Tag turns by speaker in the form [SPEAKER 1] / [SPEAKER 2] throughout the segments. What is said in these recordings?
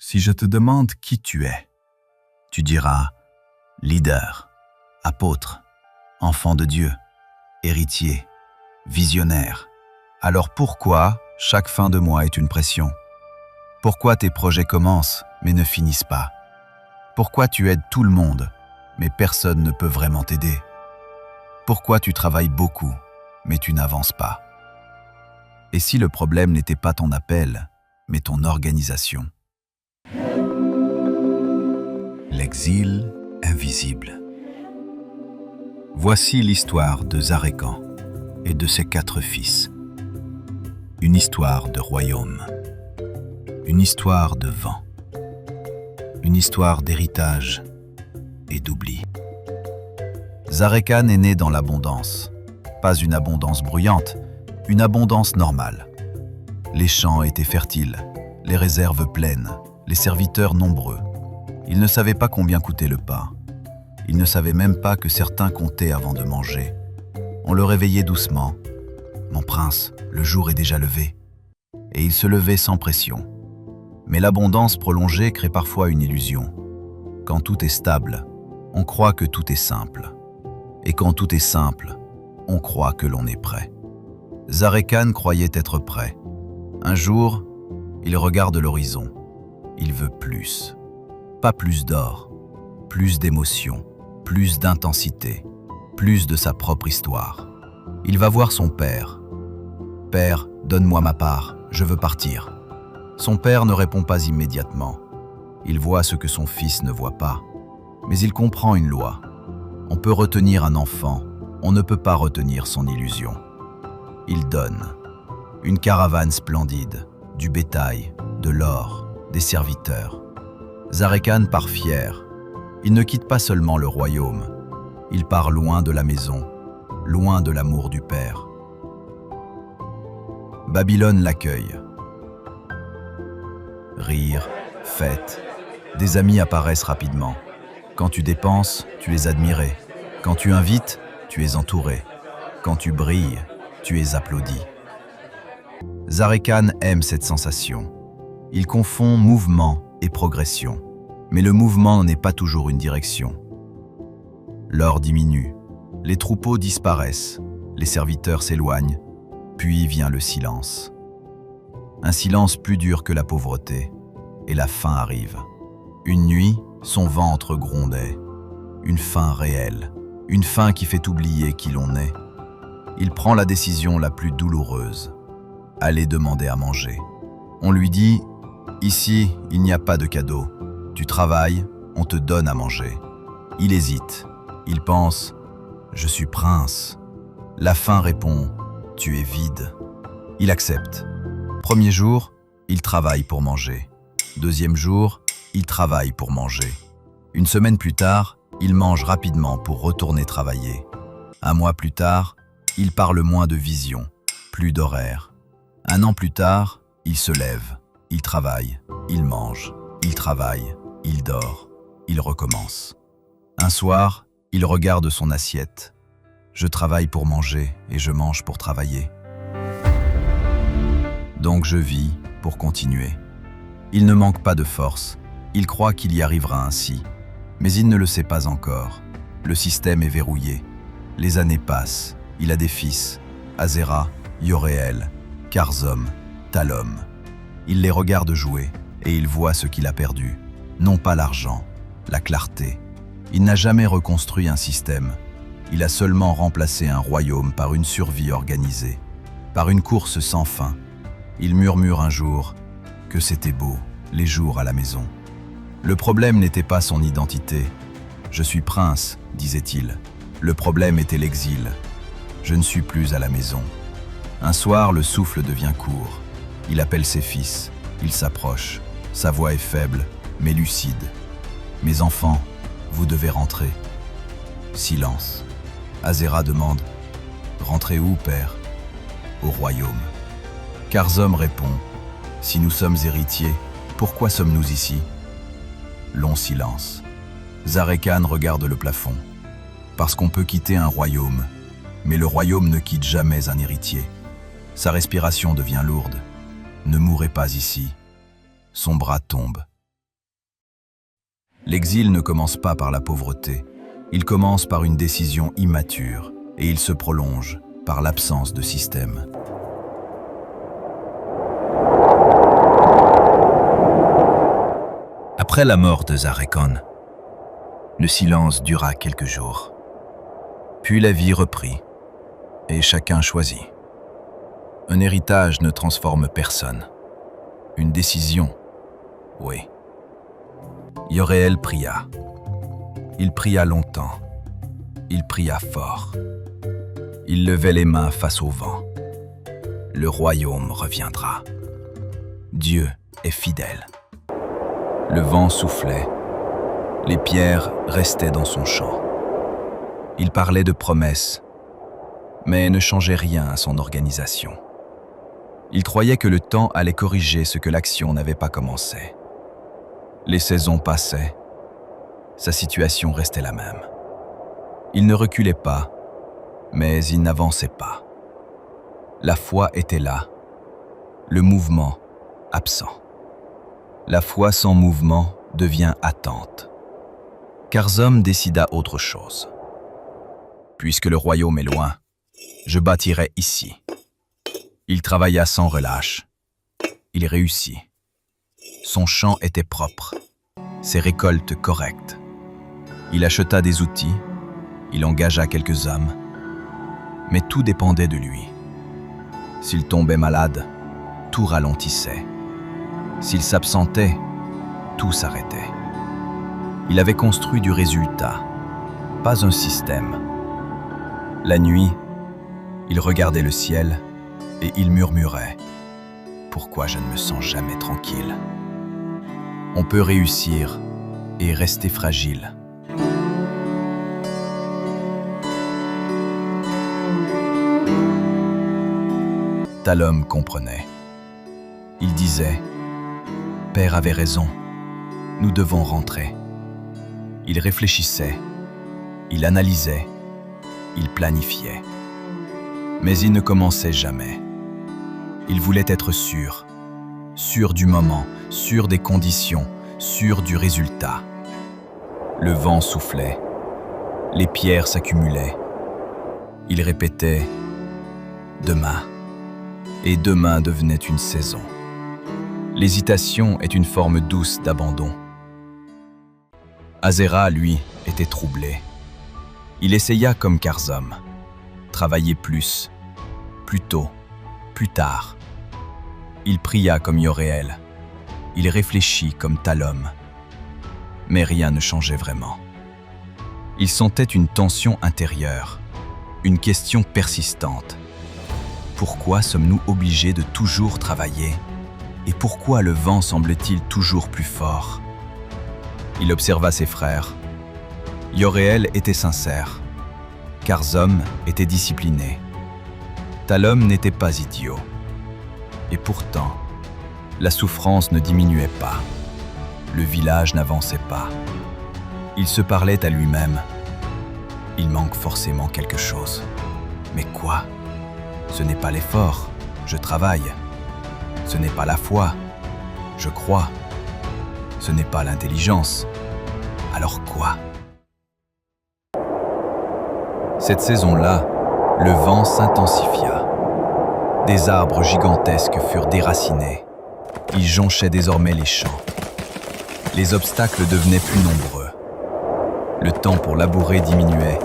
[SPEAKER 1] Si je te demande qui tu es, tu diras leader, apôtre, enfant de Dieu, héritier, visionnaire. Alors pourquoi chaque fin de mois est une pression? Pourquoi tes projets commencent mais ne finissent pas? Pourquoi tu aides tout le monde mais personne ne peut vraiment t'aider? Pourquoi tu travailles beaucoup mais tu n'avances pas? Et si le problème n'était pas ton appel, mais ton organisation? L'exil invisible. Voici l'histoire de Zarekan et de ses 4 fils. Une histoire de royaume. Une histoire de vent. Une histoire d'héritage et d'oubli. Zarekan est né dans l'abondance. Pas une abondance bruyante, une abondance normale. Les champs étaient fertiles, les réserves pleines, les serviteurs nombreux. Il ne savait pas combien coûtait le pain. Il ne savait même pas que certains comptaient avant de manger. On le réveillait doucement. « Mon prince, le jour est déjà levé. » Et il se levait sans pression. Mais l'abondance prolongée crée parfois une illusion. Quand tout est stable, on croit que tout est simple. Et quand tout est simple, on croit que l'on est prêt. Zarekan croyait être prêt. Un jour, il regarde l'horizon. Il veut plus. Pas plus d'or, plus d'émotion, plus d'intensité, plus de sa propre histoire. Il va voir son père. « Père, donne-moi ma part, je veux partir. » Son père ne répond pas immédiatement. Il voit ce que son fils ne voit pas. Mais il comprend une loi. On peut retenir un enfant, on ne peut pas retenir son illusion. Il donne. Une caravane splendide, du bétail, de l'or, des serviteurs. Zarekan part fier. Il ne quitte pas seulement le royaume. Il part loin de la maison, loin de l'amour du père. Babylone l'accueille. Rire, fête. Des amis apparaissent rapidement. Quand tu dépenses, tu es admiré. Quand tu invites, tu es entouré. Quand tu brilles, tu es applaudi. Zarekan aime cette sensation. Il confond mouvement et progression. Mais le mouvement n'est pas toujours une direction. L'or diminue, les troupeaux disparaissent, les serviteurs s'éloignent, puis vient le silence. Un silence plus dur que la pauvreté, et la faim arrive. Une nuit, son ventre grondait. Une faim réelle, une faim qui fait oublier qui l'on est. Il prend la décision la plus douloureuse. Aller demander à manger. On lui dit « Ici, il n'y a pas de cadeau. Tu travailles, on te donne à manger. » Il hésite. Il pense « Je suis prince. » La faim répond « Tu es vide. » Il accepte. Premier jour, il travaille pour manger. Deuxième jour, il travaille pour manger. Une semaine plus tard, il mange rapidement pour retourner travailler. Un mois plus tard, il parle moins de vision, plus d'horaire. Un an plus tard, il se lève, il travaille, il mange, il travaille, il dort, il recommence. Un soir, il regarde son assiette. Je travaille pour manger et je mange pour travailler. Donc je vis pour continuer. Il ne manque pas de force. Il croit qu'il y arrivera ainsi. Mais il ne le sait pas encore. Le système est verrouillé. Les années passent. Il a des fils. Azera, Yoréel, Karzom, Talom. Il les regarde jouer et il voit ce qu'il a perdu. Non pas l'argent, la clarté. Il n'a jamais reconstruit un système. Il a seulement remplacé un royaume par une survie organisée, par une course sans fin. Il murmure un jour que c'était beau, les jours à la maison. Le problème n'était pas son identité. « Je suis prince », disait-il. Le problème était l'exil. « Je ne suis plus à la maison ». Un soir, le souffle devient court. Il appelle ses fils. Il s'approche. Sa voix est faible, mais lucide. « Mes enfants, vous devez rentrer. » Silence. Azera demande « Rentrer où, père ?»« Au royaume. » Karzom répond « Si nous sommes héritiers, pourquoi sommes-nous ici ?» Long silence. Zarekan regarde le plafond. Parce qu'on peut quitter un royaume, mais le royaume ne quitte jamais un héritier. Sa respiration devient lourde. Ne mourrez pas ici. Son bras tombe. L'exil ne commence pas par la pauvreté, il commence par une décision immature et il se prolonge par l'absence de système. Après la mort de Zarekon, le silence dura quelques jours. Puis la vie reprit, et chacun choisit. Un héritage ne transforme personne. Une décision, oui. Yoréel pria. Il pria longtemps. Il pria fort. Il levait les mains face au vent. Le royaume reviendra. Dieu est fidèle. Le vent soufflait. Les pierres restaient dans son champ. Il parlait de promesses, mais ne changeait rien à son organisation. Il croyait que le temps allait corriger ce que l'action n'avait pas commencé. Les saisons passaient. Sa situation restait la même. Il ne reculait pas, mais il n'avançait pas. La foi était là, le mouvement absent. La foi sans mouvement devient attente. Karzom décida autre chose. Puisque le royaume est loin, je bâtirai ici. Il travailla sans relâche. Il réussit. Son champ était propre, ses récoltes correctes. Il acheta des outils, il engagea quelques hommes, mais tout dépendait de lui. S'il tombait malade, tout ralentissait. S'il s'absentait, tout s'arrêtait. Il avait construit du résultat, pas un système. La nuit, il regardait le ciel et il murmurait « Pourquoi je ne me sens jamais tranquille ?» On peut réussir et rester fragile. Talom comprenait. Il disait « Père avait raison, nous devons rentrer. » Il réfléchissait, il analysait, il planifiait. Mais il ne commençait jamais. Il voulait être sûr, sûr du moment, sûr des conditions, sûr du résultat. Le vent soufflait, les pierres s'accumulaient. Il répétait « demain », et demain devenait une saison. L'hésitation est une forme douce d'abandon. Azera, lui, était troublé. Il essaya comme Karzom, travailler plus tôt, plus tard. Il pria comme Yoréel, il réfléchit comme Talom. Mais rien ne changeait vraiment. Il sentait une tension intérieure, une question persistante. Pourquoi sommes-nous obligés de toujours travailler? Et pourquoi le vent semble-t-il toujours plus fort? Il observa ses frères. Yoréel était sincère. Karzom était discipliné. Talom n'était pas idiot. Et pourtant, la souffrance ne diminuait pas. Le village n'avançait pas. Il se parlait à lui-même. Il manque forcément quelque chose. Mais quoi? Ce n'est pas l'effort, je travaille. Ce n'est pas la foi, je crois. Ce n'est pas l'intelligence. Alors quoi? Cette saison-là, le vent s'intensifia. Des arbres gigantesques furent déracinés. Ils jonchaient désormais les champs. Les obstacles devenaient plus nombreux. Le temps pour labourer diminuait.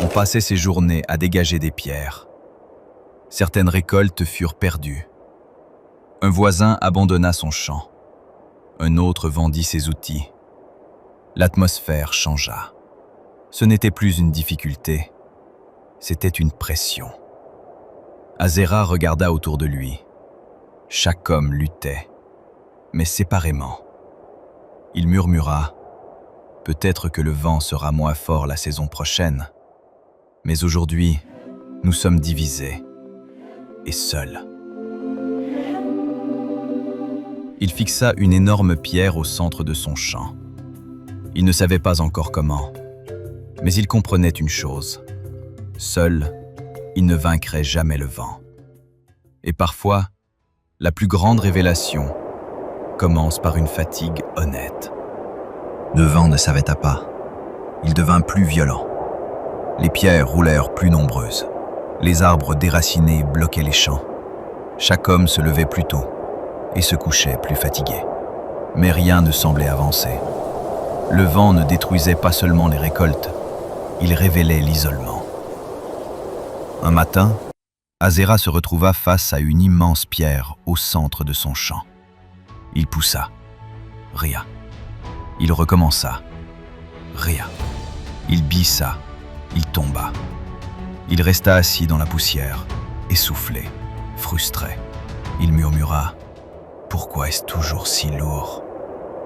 [SPEAKER 1] On passait ses journées à dégager des pierres. Certaines récoltes furent perdues. Un voisin abandonna son champ. Un autre vendit ses outils. L'atmosphère changea. Ce n'était plus une difficulté, c'était une pression. Azera regarda autour de lui. Chaque homme luttait, mais séparément. Il murmura « Peut-être que le vent sera moins fort la saison prochaine, mais aujourd'hui, nous sommes divisés et seuls. » Il fixa une énorme pierre au centre de son champ. Il ne savait pas encore comment, mais il comprenait une chose. Seul, il ne vaincrait jamais le vent. Et parfois, la plus grande révélation commence par une fatigue honnête. Le vent ne s'arrêta pas. Il devint plus violent. Les pierres roulèrent plus nombreuses. Les arbres déracinés bloquaient les champs. Chaque homme se levait plus tôt et se couchait plus fatigué. Mais rien ne semblait avancer. Le vent ne détruisait pas seulement les récoltes, il révélait l'isolement. Un matin, Azera se retrouva face à une immense pierre au centre de son champ. Il poussa. Rien. Il recommença. Rien. Il bissa. Il tomba. Il resta assis dans la poussière, essoufflé, frustré. Il murmura « Pourquoi est-ce toujours si lourd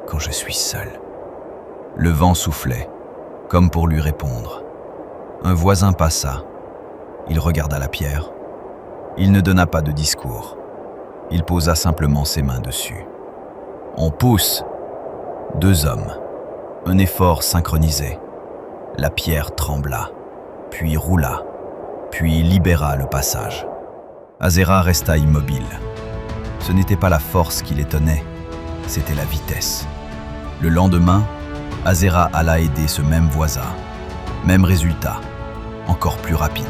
[SPEAKER 1] quand je suis seul ?» Le vent soufflait, comme pour lui répondre. Un voisin passa. Il regarda la pierre. Il ne donna pas de discours. Il posa simplement ses mains dessus. On pousse. 2 hommes. Un effort synchronisé. La pierre trembla, puis roula, puis libéra le passage. Azera resta immobile. Ce n'était pas la force qui l'étonnait, c'était la vitesse. Le lendemain, Azera alla aider ce même voisin. Même résultat, encore plus rapide.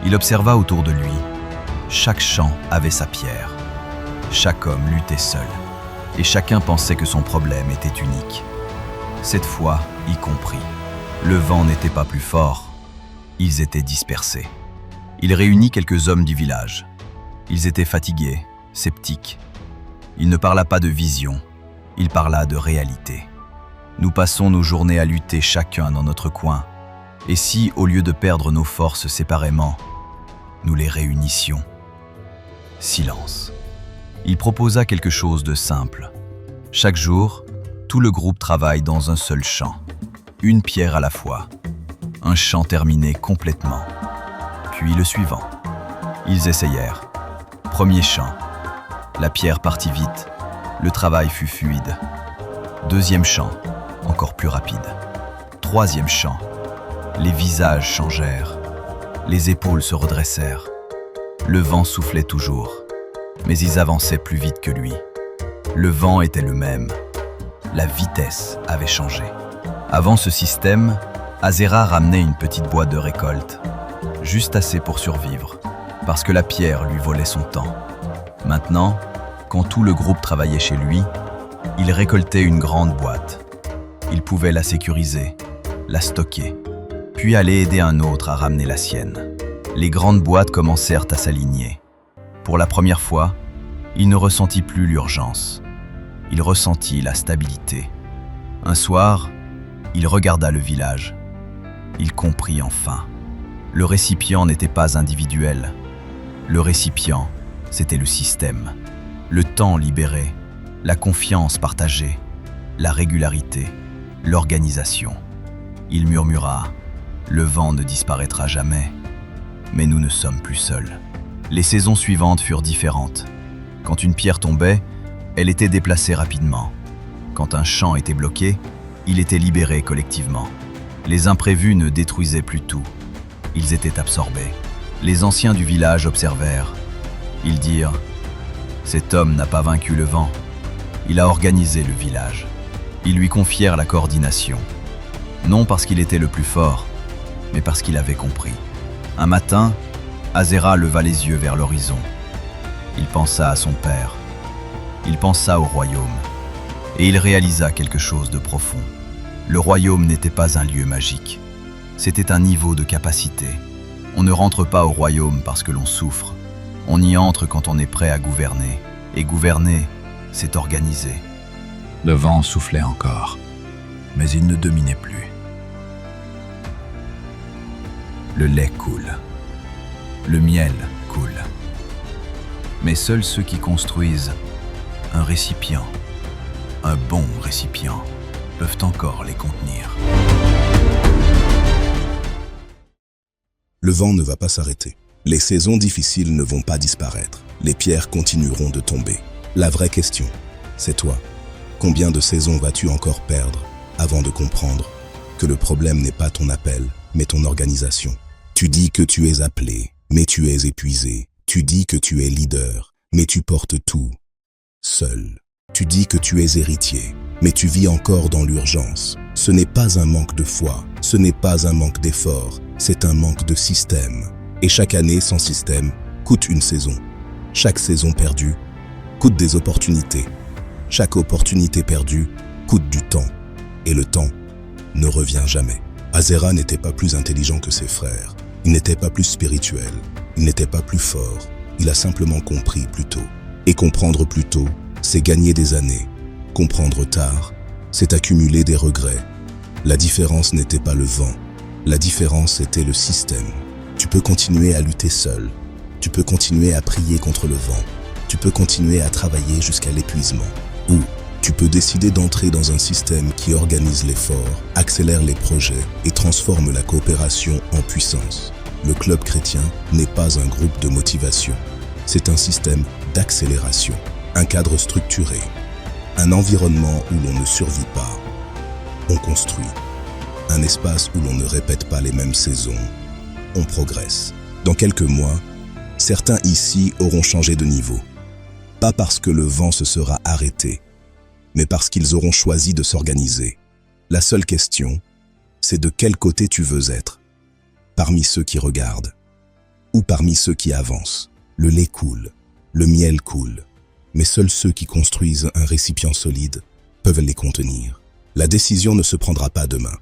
[SPEAKER 1] Il observa autour de lui. Chaque champ avait sa pierre. Chaque homme luttait seul. Et chacun pensait que son problème était unique. Cette fois, y compris. Le vent n'était pas plus fort. Ils étaient dispersés. Il réunit quelques hommes du village. Ils étaient fatigués, sceptiques. Il ne parla pas de vision, il parla de réalité. Nous passons nos journées à lutter chacun dans notre coin. Et si, au lieu de perdre nos forces séparément, nous les réunissions? Silence. Il proposa quelque chose de simple. Chaque jour, tout le groupe travaille dans un seul champ. Une pierre à la fois. Un champ terminé complètement. Puis le suivant. Ils essayèrent. Premier champ. La pierre partit vite. Le travail fut fluide. Deuxième champ. Encore plus rapide. Troisième champ. Les visages changèrent. Les épaules se redressèrent. Le vent soufflait toujours. Mais ils avançaient plus vite que lui. Le vent était le même. La vitesse avait changé. Avant ce système, Azera ramenait une petite boîte de récolte. Juste assez pour survivre, parce que la pierre lui volait son temps. Maintenant, quand tout le groupe travaillait chez lui, il récoltait une grande boîte. Il pouvait la sécuriser, la stocker, puis aller aider un autre à ramener la sienne. Les grandes boîtes commencèrent à s'aligner. Pour la première fois, il ne ressentit plus l'urgence. Il ressentit la stabilité. Un soir, il regarda le village. Il comprit enfin. Le récipient n'était pas individuel. Le récipient, c'était le système. Le temps libéré, la confiance partagée, la régularité, l'organisation. Il murmura « Le vent ne disparaîtra jamais, mais nous ne sommes plus seuls. » Les saisons suivantes furent différentes. Quand une pierre tombait, elle était déplacée rapidement. Quand un champ était bloqué, il était libéré collectivement. Les imprévus ne détruisaient plus tout. Ils étaient absorbés. Les anciens du village observèrent. Ils dirent « Cet homme n'a pas vaincu le vent. Il a organisé le village. » Ils lui confièrent la coordination. Non parce qu'il était le plus fort, mais parce qu'il avait compris. Un matin, Azera leva les yeux vers l'horizon. Il pensa à son père. Il pensa au royaume. Et il réalisa quelque chose de profond. Le royaume n'était pas un lieu magique. C'était un niveau de capacité. On ne rentre pas au royaume parce que l'on souffre. On y entre quand on est prêt à gouverner. Et gouverner, c'est organiser. Le vent soufflait encore, mais il ne dominait plus. Le lait coule. Le miel coule. Mais seuls ceux qui construisent un récipient, un bon récipient, peuvent encore les contenir.
[SPEAKER 2] Le vent ne va pas s'arrêter. Les saisons difficiles ne vont pas disparaître. Les pierres continueront de tomber. La vraie question, c'est toi. Combien de saisons vas-tu encore perdre avant de comprendre que le problème n'est pas ton appel, mais ton organisation? Tu dis que tu es appelé, mais tu es épuisé. Tu dis que tu es leader, mais tu portes tout seul. Tu dis que tu es héritier, mais tu vis encore dans l'urgence. Ce n'est pas un manque de foi, ce n'est pas un manque d'effort, c'est un manque de système. Et chaque année sans système coûte une saison. Chaque saison perdue coûte des opportunités. Chaque opportunité perdue coûte du temps. Et le temps ne revient jamais. Azera n'était pas plus intelligent que ses frères. Il n'était pas plus spirituel. Il n'était pas plus fort. Il a simplement compris plus tôt. Et comprendre plus tôt, c'est gagner des années. Comprendre tard, c'est accumuler des regrets. La différence n'était pas le vent. La différence était le système. Tu peux continuer à lutter seul. Tu peux continuer à prier contre le vent. Tu peux continuer à travailler jusqu'à l'épuisement. Ou tu peux décider d'entrer dans un système qui organise l'effort, accélère les projets et transforme la coopération en puissance. Le club chrétien n'est pas un groupe de motivation. C'est un système d'accélération, un cadre structuré, un environnement où l'on ne survit pas, on construit. Un espace où l'on ne répète pas les mêmes saisons, on progresse. Dans quelques mois, certains ici auront changé de niveau. Pas parce que le vent se sera arrêté, mais parce qu'ils auront choisi de s'organiser. La seule question, c'est de quel côté tu veux être. Parmi ceux qui regardent, ou parmi ceux qui avancent. Le lait coule, le miel coule, mais seuls ceux qui construisent un récipient solide peuvent les contenir. La décision ne se prendra pas demain,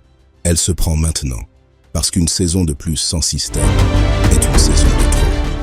[SPEAKER 2] elle se prend maintenant, parce qu'une saison de plus sans système